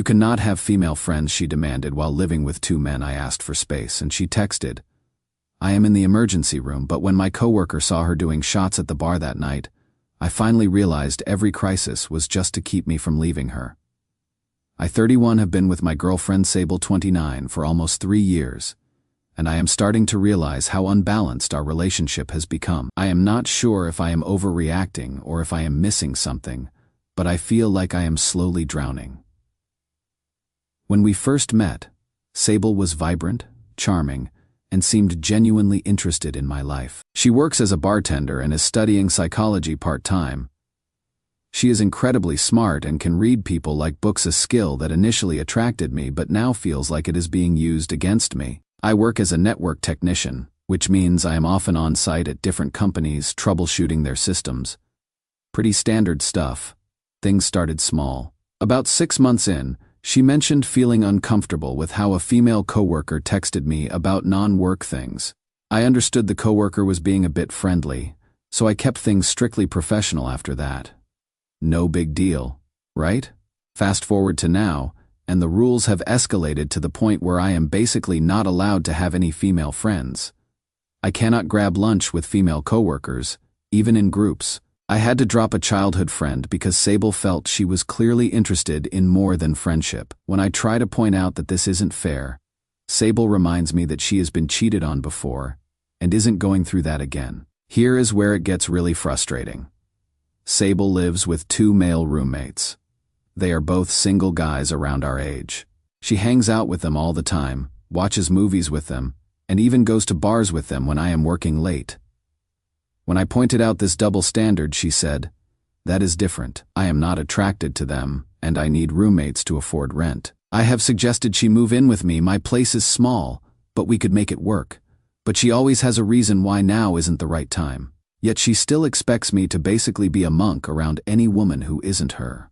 "You cannot have female friends," she demanded. While living with two men, I asked for space, and she texted, "I am in the emergency room," but when my coworker saw her doing shots at the bar that night, I finally realized every crisis was just to keep me from leaving her. I, 31, have been with my girlfriend Sable, 29, for almost 3 years, and I am starting to realize how unbalanced our relationship has become. I am not sure if I am overreacting or if I am missing something, but I feel like I am slowly drowning. When we first met, Sable was vibrant, charming, and seemed genuinely interested in my life. She works as a bartender and is studying psychology part-time. She is incredibly smart and can read people like books, a skill that initially attracted me but now feels like it is being used against me. I work as a network technician, which means I am often on site at different companies troubleshooting their systems. Pretty standard stuff. Things started small. About 6 months in, she mentioned feeling uncomfortable with how a female coworker texted me about non-work things. I understood the coworker was being a bit friendly, so I kept things strictly professional after that. No big deal, right? Fast forward to now, and the rules have escalated to the point where I am basically not allowed to have any female friends. I cannot grab lunch with female coworkers, even in groups. I had to drop a childhood friend because Sable felt she was clearly interested in more than friendship. When I try to point out that this isn't fair, Sable reminds me that she has been cheated on before and isn't going through that again. Here is where it gets really frustrating. Sable lives with 2 male roommates. They are both single guys around our age. She hangs out with them all the time, watches movies with them, and even goes to bars with them when I am working late. When I pointed out this double standard, she said, "That is different. I am not attracted to them, and I need roommates to afford rent. I have suggested she move in with me. My place is small, but we could make it work. But she always has a reason why now isn't the right time. Yet she still expects me to basically be a monk around any woman who isn't her."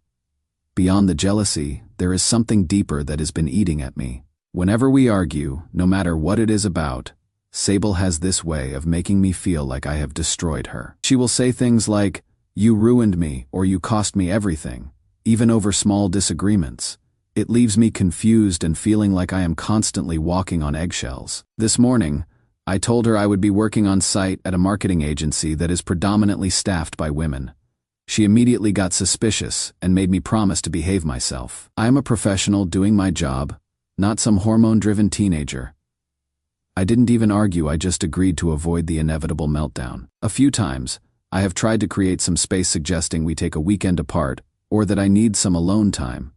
Beyond the jealousy, there is something deeper that has been eating at me. Whenever we argue, no matter what it is about, Sable has this way of making me feel like I have destroyed her. She will say things like, "You ruined me," or "You cost me everything," even over small disagreements. It leaves me confused and feeling like I am constantly walking on eggshells. This morning, I told her I would be working on site at a marketing agency that is predominantly staffed by women. She immediately got suspicious and made me promise to behave myself. I am a professional doing my job, not some hormone-driven teenager. I didn't even argue, I just agreed to avoid the inevitable meltdown. A few times, I have tried to create some space, suggesting we take a weekend apart or that I need some alone time.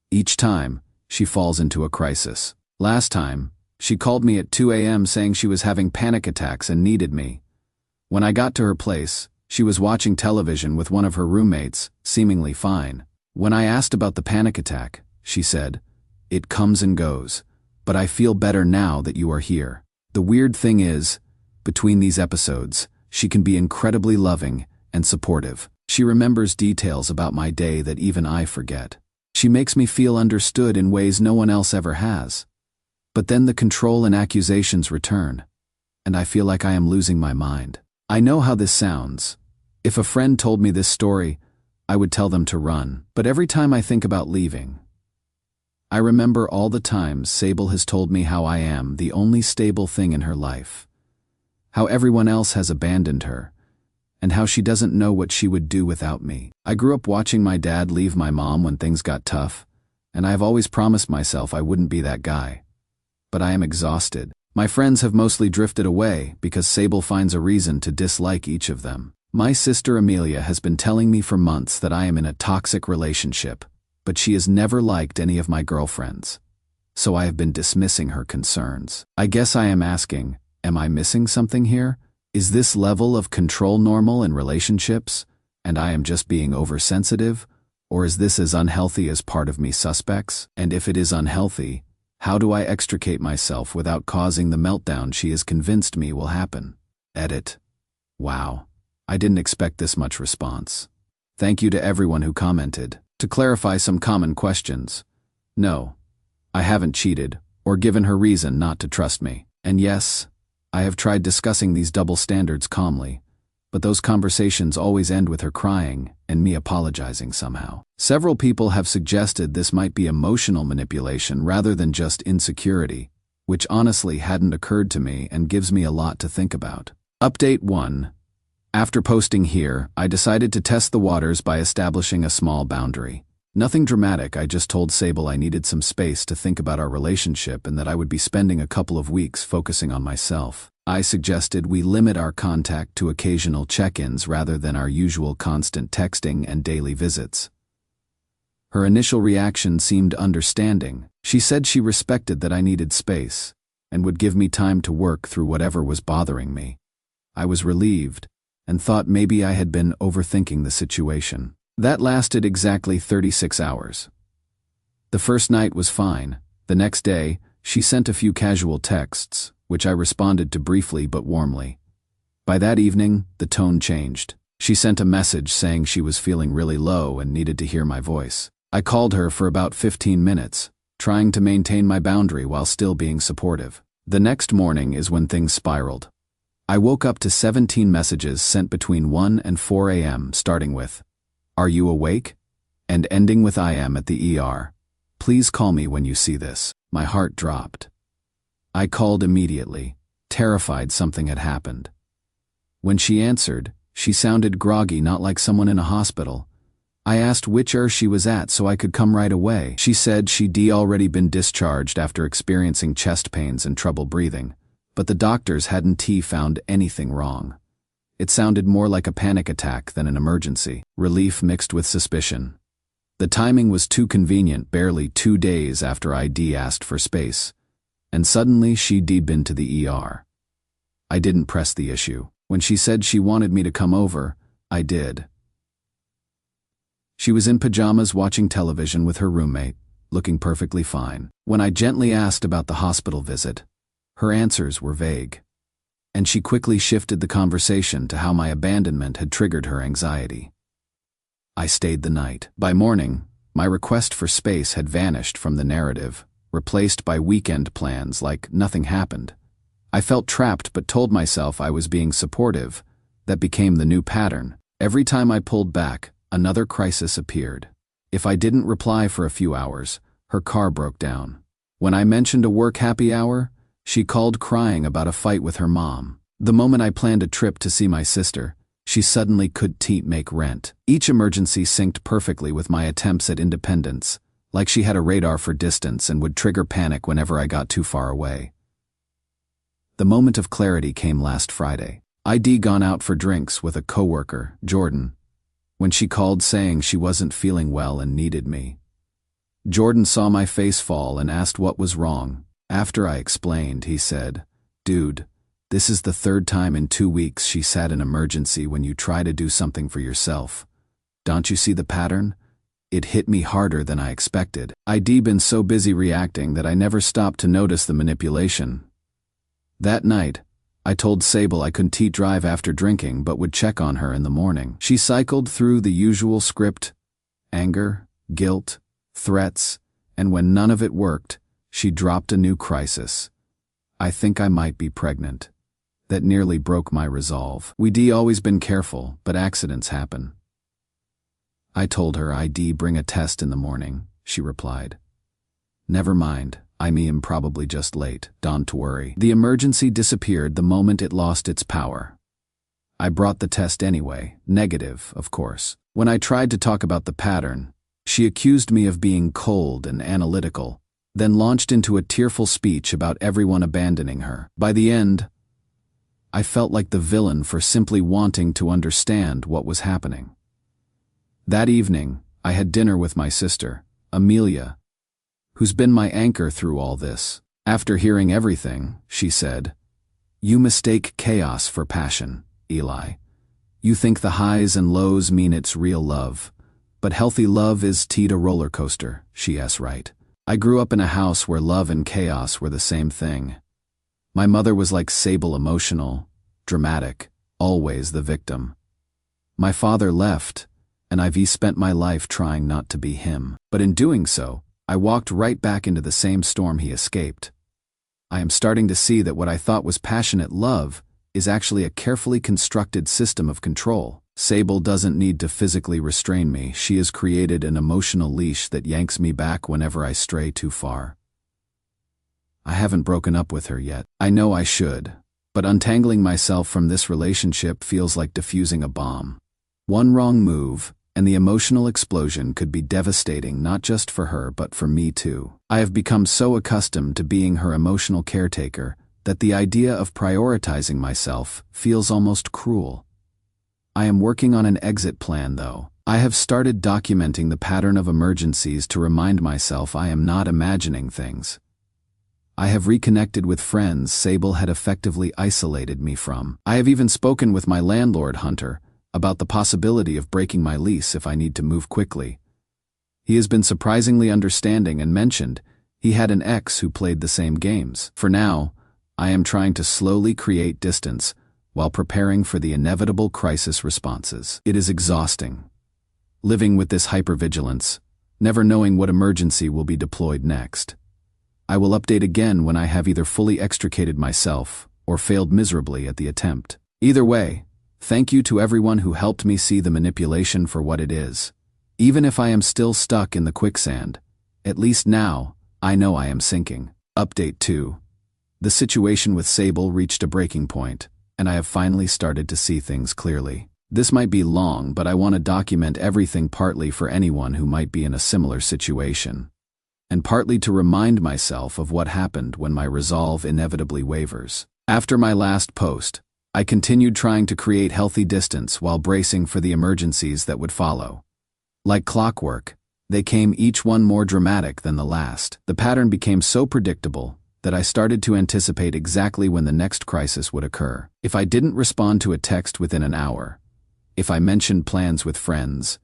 Each time, she falls into a crisis. Last time, she called me at 2 a.m. saying she was having panic attacks and needed me. When I got to her place, she was watching television with one of her roommates, seemingly fine. When I asked about the panic attack, she said, "It comes and goes, but I feel better now that you are here." The weird thing is, between these episodes, she can be incredibly loving and supportive. She remembers details about my day that even I forget. She makes me feel understood in ways no one else ever has. But then the control and accusations return, and I feel like I am losing my mind. I know how this sounds. If a friend told me this story, I would tell them to run. But every time I think about leaving, I remember all the times Sable has told me how I am the only stable thing in her life, how everyone else has abandoned her, and how she doesn't know what she would do without me. I grew up watching my dad leave my mom when things got tough, and I have always promised myself I wouldn't be that guy. But I am exhausted. My friends have mostly drifted away because Sable finds a reason to dislike each of them. My sister Amelia has been telling me for months that I am in a toxic relationship, but she has never liked any of my girlfriends, so I have been dismissing her concerns. I guess I am asking, am I missing something here? Is this level of control normal in relationships, and I am just being oversensitive? Or is this as unhealthy as part of me suspects? And if it is unhealthy, how do I extricate myself without causing the meltdown she has convinced me will happen? Edit. Wow, I didn't expect this much response. Thank you to everyone who commented. To clarify some common questions. No, I haven't cheated or given her reason not to trust me. And yes, I have tried discussing these double standards calmly, but those conversations always end with her crying and me apologizing somehow. Several people have suggested this might be emotional manipulation rather than just insecurity, which honestly hadn't occurred to me and gives me a lot to think about. Update 1. After posting here, I decided to test the waters by establishing a small boundary. Nothing dramatic, I just told Sable I needed some space to think about our relationship and that I would be spending a couple of weeks focusing on myself. I suggested we limit our contact to occasional check-ins rather than our usual constant texting and daily visits. Her initial reaction seemed understanding. She said she respected that I needed space and would give me time to work through whatever was bothering me. I was relieved and thought maybe I had been overthinking the situation. That lasted exactly 36 hours. The first night was fine. The next day, she sent a few casual texts, which I responded to briefly but warmly. By that evening, the tone changed. She sent a message saying she was feeling really low and needed to hear my voice. I called her for about 15 minutes, trying to maintain my boundary while still being supportive. The next morning is when things spiraled. I woke up to 17 messages sent between 1 and 4 a.m., starting with, "Are you awake?" and ending with "I am at the ER. Please call me when you see this." My heart dropped. I called immediately, terrified something had happened. When she answered, she sounded groggy, not like someone in a hospital. I asked which she was at so I could come right away. She said she'd already been discharged after experiencing chest pains and trouble breathing, but the doctors hadn't found anything wrong. It sounded more like a panic attack than an emergency. Relief mixed with suspicion. The timing was too convenient, barely 2 days after ID asked for space, and suddenly she'd been to the ER. I didn't press the issue. When she said she wanted me to come over, I did. She was in pajamas watching television with her roommate, looking perfectly fine. When I gently asked about the hospital visit, her answers were vague, and she quickly shifted the conversation to how my abandonment had triggered her anxiety. I stayed the night. By morning, my request for space had vanished from the narrative, replaced by weekend plans like nothing happened. I felt trapped but told myself I was being supportive. That became the new pattern. Every time I pulled back, another crisis appeared. If I didn't reply for a few hours, her car broke down. When I mentioned a work happy hour, she called crying about a fight with her mom. The moment I planned a trip to see my sister, she suddenly couldn't make rent. Each emergency synced perfectly with my attempts at independence, like she had a radar for distance and would trigger panic whenever I got too far away. The moment of clarity came last Friday. I'd gone out for drinks with a coworker, Jordan, when she called saying she wasn't feeling well and needed me. Jordan saw my face fall and asked what was wrong. After I explained, he said, "Dude, this is the 3rd time in 2 weeks she sat in emergency when you try to do something for yourself. Don't you see the pattern?" It hit me harder than I expected. I'd been so busy reacting that I never stopped to notice the manipulation. That night, I told Sable I couldn't drive after drinking but would check on her in the morning. She cycled through the usual script: anger, guilt, threats, and when none of it worked, she dropped a new crisis. "I think I might be pregnant." That nearly broke my resolve. We'd always been careful, but accidents happen. I told her I'd bring a test in the morning. She replied, "Never mind, I'm probably just late, don't worry." The emergency disappeared the moment it lost its power. I brought the test anyway, negative, of course. When I tried to talk about the pattern, she accused me of being cold and analytical, then launched into a tearful speech about everyone abandoning her. By the end, I felt like the villain for simply wanting to understand what was happening. That evening, I had dinner with my sister, Amelia, who's been my anchor through all this. After hearing everything, she said, "You mistake chaos for passion, Eli. You think the highs and lows mean it's real love, but healthy love is a roller coaster." She's right. I grew up in a house where love and chaos were the same thing. My mother was like Sable, emotional, dramatic, always the victim. My father left, and I've spent my life trying not to be him. But in doing so, I walked right back into the same storm he escaped. I am starting to see that what I thought was passionate love is actually a carefully constructed system of control. Sable doesn't need to physically restrain me. She has created an emotional leash that yanks me back whenever I stray too far. I haven't broken up with her yet. I know I should, but untangling myself from this relationship feels like defusing a bomb. One wrong move, and the emotional explosion could be devastating not just for her but for me too. I have become so accustomed to being her emotional caretaker that the idea of prioritizing myself feels almost cruel. I am working on an exit plan though. I have started documenting the pattern of emergencies to remind myself I am not imagining things. I have reconnected with friends Sable had effectively isolated me from. I have even spoken with my landlord, Hunter, about the possibility of breaking my lease if I need to move quickly. He has been surprisingly understanding and mentioned he had an ex who played the same games. For now, I am trying to slowly create distance while preparing for the inevitable crisis responses. It is exhausting, living with this hypervigilance, never knowing what emergency will be deployed next. I will update again when I have either fully extricated myself or failed miserably at the attempt. Either way, thank you to everyone who helped me see the manipulation for what it is. Even if I am still stuck in the quicksand, at least now, I know I am sinking. Update 2. The situation with Sable reached a breaking point, and I have finally started to see things clearly. This might be long, but I want to document everything, partly for anyone who might be in a similar situation, and partly to remind myself of what happened when my resolve inevitably wavers. After my last post, I continued trying to create healthy distance while bracing for the emergencies that would follow. Like clockwork, they came, each one more dramatic than the last. The pattern became so predictable that I started to anticipate exactly when the next crisis would occur. If I didn't respond to a text within an hour, if I mentioned plans with friends,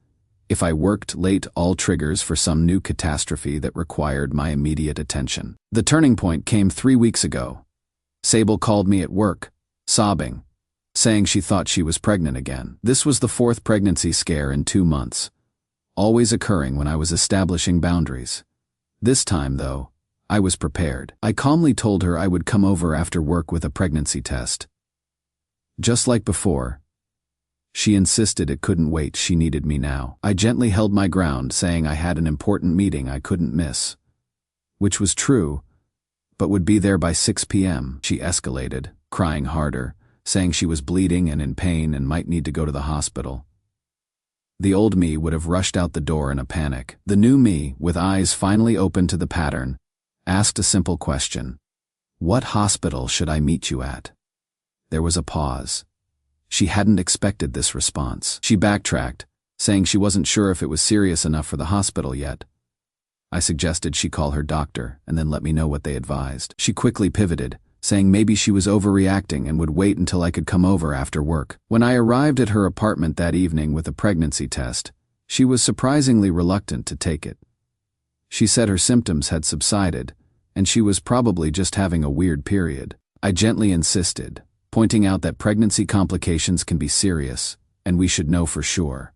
if I worked late, all triggers for some new catastrophe that required my immediate attention. The turning point came 3 weeks ago. Sable called me at work, sobbing, saying she thought she was pregnant again. This was the 4th pregnancy scare in 2 months, always occurring when I was establishing boundaries. This time, though, I was prepared. I calmly told her I would come over after work with a pregnancy test. Just like before, she insisted it couldn't wait. She needed me now. I gently held my ground, saying I had an important meeting I couldn't miss, which was true, but would be there by 6 p.m. She escalated, crying harder, saying she was bleeding and in pain and might need to go to the hospital. The old me would have rushed out the door in a panic. The new me, with eyes finally open to the pattern, asked a simple question. What hospital should I meet you at? There was a pause. She hadn't expected this response. She backtracked, saying she wasn't sure if it was serious enough for the hospital yet. I suggested she call her doctor and then let me know what they advised. She quickly pivoted, saying maybe she was overreacting and would wait until I could come over after work. When I arrived at her apartment that evening with a pregnancy test, she was surprisingly reluctant to take it. She said her symptoms had subsided, and she was probably just having a weird period. I gently insisted, pointing out that pregnancy complications can be serious, and we should know for sure.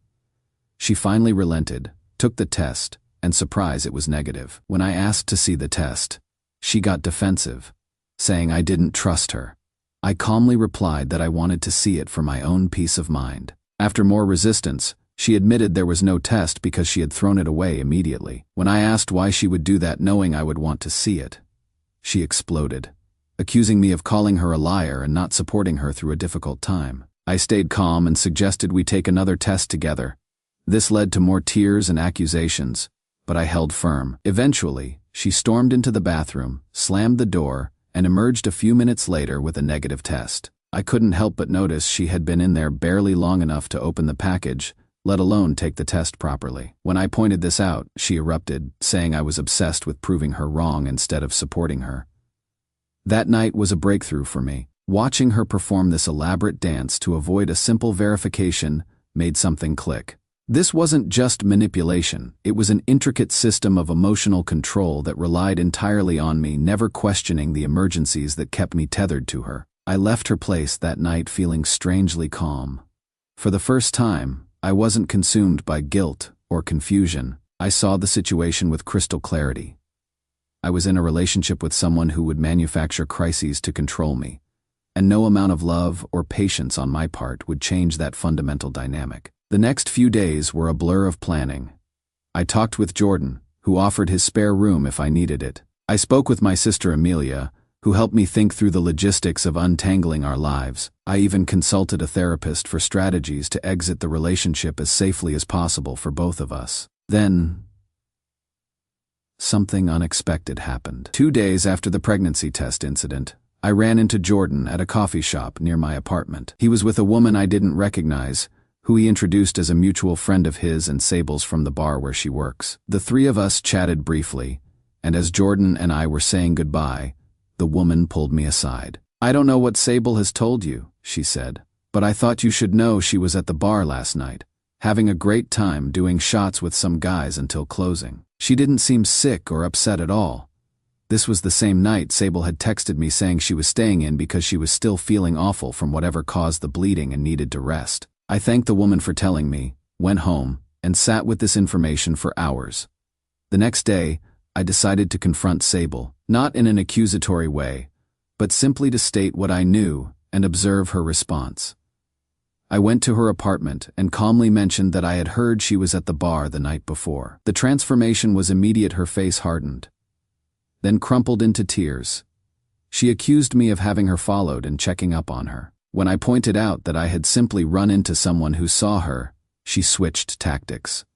She finally relented, took the test, and surprised it was negative. When I asked to see the test, she got defensive, saying I didn't trust her. I calmly replied that I wanted to see it for my own peace of mind. After more resistance, she admitted there was no test because she had thrown it away immediately. When I asked why she would do that knowing I would want to see it, she exploded, accusing me of calling her a liar and not supporting her through a difficult time. I stayed calm and suggested we take another test together. This led to more tears and accusations, but I held firm. Eventually, she stormed into the bathroom, slammed the door, and emerged a few minutes later with a negative test. I couldn't help but notice she had been in there barely long enough to open the package, let alone take the test properly. When I pointed this out, she erupted, saying I was obsessed with proving her wrong instead of supporting her. That night was a breakthrough for me. Watching her perform this elaborate dance to avoid a simple verification made something click. This wasn't just manipulation, it was an intricate system of emotional control that relied entirely on me never questioning the emergencies that kept me tethered to her. I left her place that night feeling strangely calm. For the first time, I wasn't consumed by guilt or confusion. I saw the situation with crystal clarity. I was in a relationship with someone who would manufacture crises to control me, and no amount of love or patience on my part would change that fundamental dynamic. The next few days were a blur of planning. I talked with Jordan, who offered his spare room if I needed it. I spoke with my sister Amelia, who helped me think through the logistics of untangling our lives. I even consulted a therapist for strategies to exit the relationship as safely as possible for both of us. Then, something unexpected happened. 2 days after the pregnancy test incident, I ran into Jordan at a coffee shop near my apartment. He was with a woman I didn't recognize, who he introduced as a mutual friend of his and Sable's from the bar where she works. The three of us chatted briefly, and as Jordan and I were saying goodbye, the woman pulled me aside. "I don't know what Sable has told you," she said, "but I thought you should know she was at the bar last night, having a great time doing shots with some guys until closing. She didn't seem sick or upset at all. This was the same night Sable had texted me saying she was staying in because she was still feeling awful from whatever caused the bleeding and needed to rest." I thanked the woman for telling me, went home, and sat with this information for hours. The next day, I decided to confront Sable, not in an accusatory way, but simply to state what I knew and observe her response. I went to her apartment and calmly mentioned that I had heard she was at the bar the night before. The transformation was immediate. Her face hardened, then crumpled into tears. She accused me of having her followed and checking up on her. When I pointed out that I had simply run into someone who saw her, she switched tactics.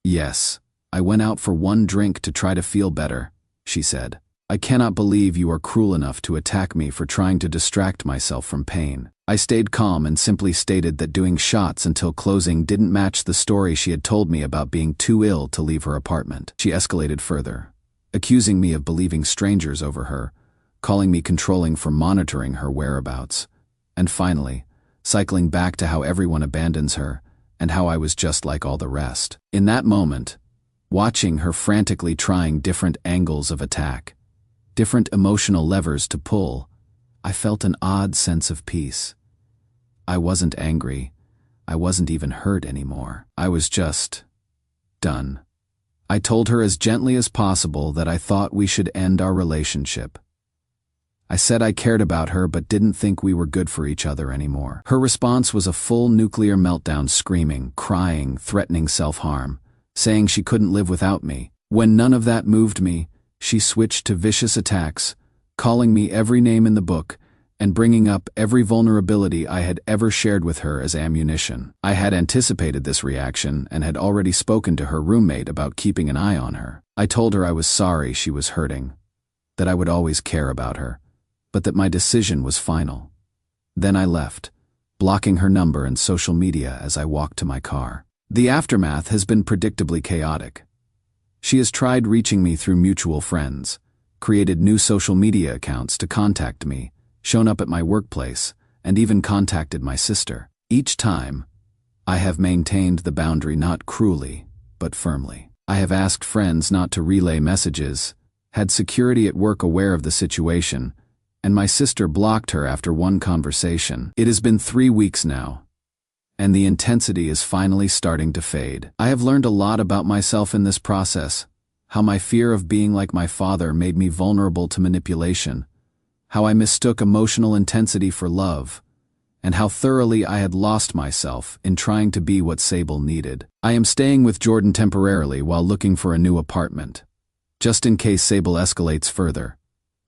"Yes, I went out for one drink to try to feel better," she said. "I cannot believe you are cruel enough to attack me for trying to distract myself from pain." I stayed calm and simply stated that doing shots until closing didn't match the story she had told me about being too ill to leave her apartment. She escalated further, accusing me of believing strangers over her, calling me controlling for monitoring her whereabouts, and finally, cycling back to how everyone abandons her and how I was just like all the rest. In that moment, watching her frantically trying different angles of attack, different emotional levers to pull, I felt an odd sense of peace. I wasn't angry. I wasn't even hurt anymore. I was just done. I told her as gently as possible that I thought we should end our relationship. I said I cared about her but didn't think we were good for each other anymore. Her response was a full nuclear meltdown, screaming, crying, threatening self-harm, saying she couldn't live without me. When none of that moved me, she switched to vicious attacks, calling me every name in the book and bringing up every vulnerability I had ever shared with her as ammunition. I had anticipated this reaction and had already spoken to her roommate about keeping an eye on her. I told her I was sorry she was hurting, that I would always care about her, but that my decision was final. Then I left, blocking her number and social media as I walked to my car. The aftermath has been predictably chaotic. She has tried reaching me through mutual friends, created new social media accounts to contact me, shown up at my workplace, and even contacted my sister. Each time, I have maintained the boundary not cruelly, but firmly. I have asked friends not to relay messages, had security at work aware of the situation, and my sister blocked her after one conversation. It has been 3 weeks now, and the intensity is finally starting to fade. I have learned a lot about myself in this process, how my fear of being like my father made me vulnerable to manipulation, how I mistook emotional intensity for love, and how thoroughly I had lost myself in trying to be what Sable needed. I am staying with Jordan temporarily while looking for a new apartment, just in case Sable escalates further.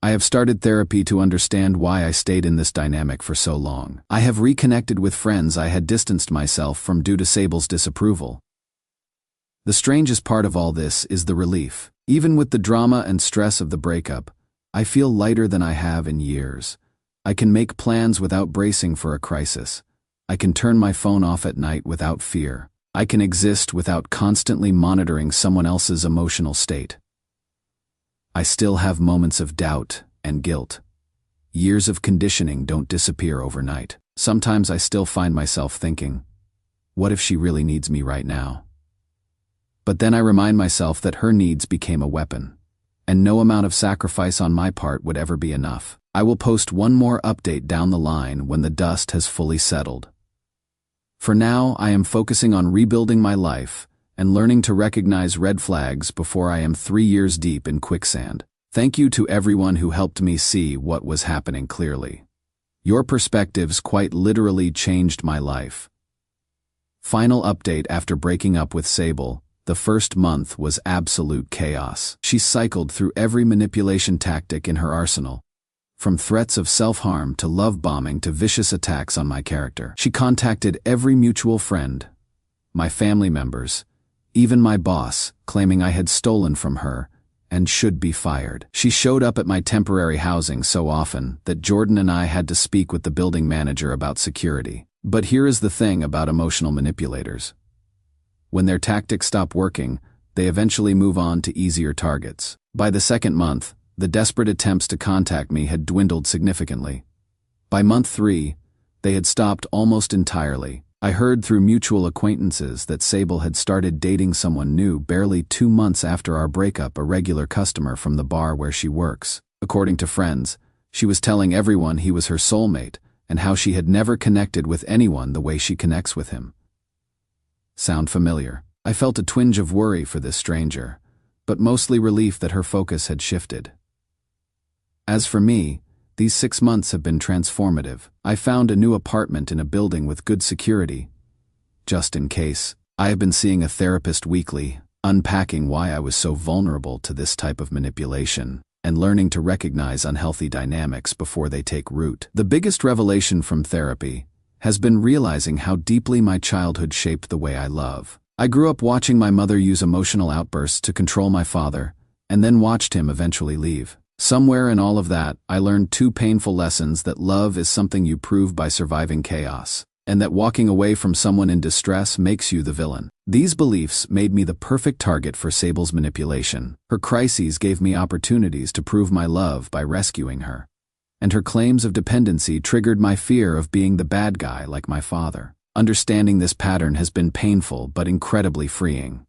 I have started therapy to understand why I stayed in this dynamic for so long. I have reconnected with friends I had distanced myself from due to Sable's disapproval. The strangest part of all this is the relief. Even with the drama and stress of the breakup, I feel lighter than I have in years. I can make plans without bracing for a crisis. I can turn my phone off at night without fear. I can exist without constantly monitoring someone else's emotional state. I still have moments of doubt and guilt. Years of conditioning don't disappear overnight. Sometimes I still find myself thinking, what if she really needs me right now? But then I remind myself that her needs became a weapon, and no amount of sacrifice on my part would ever be enough. I will post one more update down the line when the dust has fully settled. For now, I am focusing on rebuilding my life and learning to recognize red flags before I am 3 years deep in quicksand. Thank you to everyone who helped me see what was happening clearly. Your perspectives quite literally changed my life. Final update: after breaking up with Sable, the first month was absolute chaos. She cycled through every manipulation tactic in her arsenal, from threats of self-harm to love bombing to vicious attacks on my character. She contacted every mutual friend, my family members, even my boss, claiming I had stolen from her and should be fired. She showed up at my temporary housing so often that Jordan and I had to speak with the building manager about security. But here is the thing about emotional manipulators. When their tactics stop working, they eventually move on to easier targets. By the second month, the desperate attempts to contact me had dwindled significantly. By month 3, they had stopped almost entirely. I heard through mutual acquaintances that Sable had started dating someone new barely 2 months after our breakup, a regular customer from the bar where she works. According to friends, she was telling everyone he was her soulmate and how she had never connected with anyone the way she connects with him. Sound familiar? I felt a twinge of worry for this stranger, but mostly relief that her focus had shifted. As for me, these 6 months have been transformative. I found a new apartment in a building with good security. Just in case, I have been seeing a therapist weekly, unpacking why I was so vulnerable to this type of manipulation, and learning to recognize unhealthy dynamics before they take root. The biggest revelation from therapy has been realizing how deeply my childhood shaped the way I love. I grew up watching my mother use emotional outbursts to control my father, and then watched him eventually leave. Somewhere in all of that, I learned 2 painful lessons: that love is something you prove by surviving chaos, and that walking away from someone in distress makes you the villain. These beliefs made me the perfect target for Sable's manipulation. Her crises gave me opportunities to prove my love by rescuing her, and her claims of dependency triggered my fear of being the bad guy like my father. Understanding this pattern has been painful but incredibly freeing.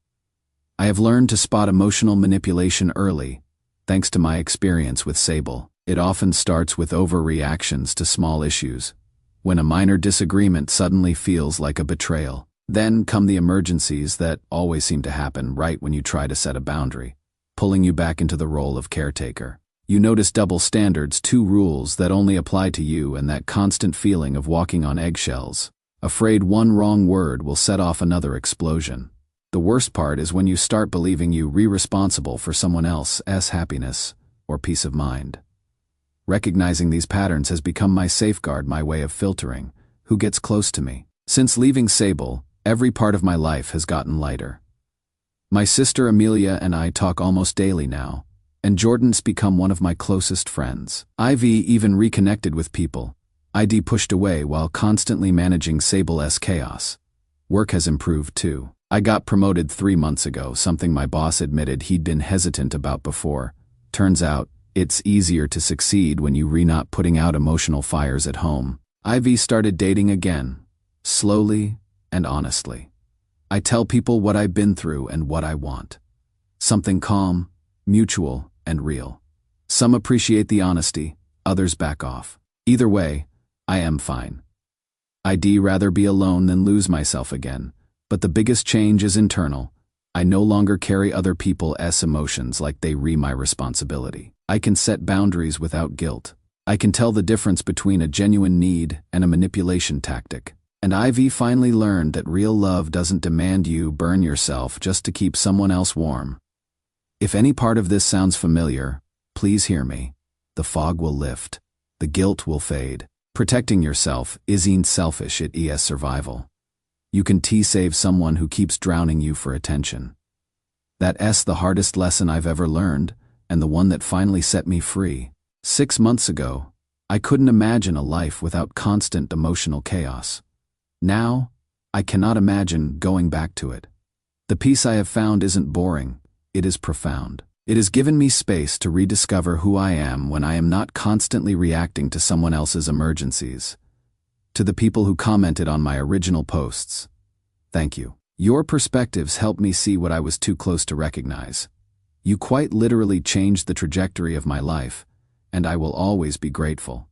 I have learned to spot emotional manipulation early, thanks to my experience with Sable. It often starts with overreactions to small issues, when a minor disagreement suddenly feels like a betrayal. Then come the emergencies that always seem to happen right when you try to set a boundary, pulling you back into the role of caretaker. You notice double standards, 2 rules that only apply to you, and that constant feeling of walking on eggshells, afraid one wrong word will set off another explosion. The worst part is when you start believing you're responsible for someone else's happiness or peace of mind. Recognizing these patterns has become my safeguard, my way of filtering who gets close to me. Since leaving Sable, every part of my life has gotten lighter. My sister Amelia and I talk almost daily now, and Jordan's become one of my closest friends. Ivy even reconnected with people ID pushed away while constantly managing Sable's chaos. Work has improved too. I got promoted 3 months ago, something my boss admitted he'd been hesitant about before. Turns out, it's easier to succeed when you're not putting out emotional fires at home. Ivy started dating again, slowly and honestly. I tell people what I've been through and what I want. Something calm, mutual, and real. Some appreciate the honesty, others back off. Either way, I am fine. I'd rather be alone than lose myself again. But the biggest change is internal. I no longer carry other people's emotions like they were my responsibility. I can set boundaries without guilt. I can tell the difference between a genuine need and a manipulation tactic. And Ivy finally learned that real love doesn't demand you burn yourself just to keep someone else warm. If any part of this sounds familiar, please hear me. The fog will lift. The guilt will fade. Protecting yourself isn't selfish, it is survival. You can save someone who keeps drowning you for attention. That's the hardest lesson I've ever learned, and the one that finally set me free. 6 months ago, I couldn't imagine a life without constant emotional chaos. Now, I cannot imagine going back to it. The peace I have found isn't boring, it is profound. It has given me space to rediscover who I am when I am not constantly reacting to someone else's emergencies. To the people who commented on my original posts, thank you. Your perspectives helped me see what I was too close to recognize. You quite literally changed the trajectory of my life, and I will always be grateful.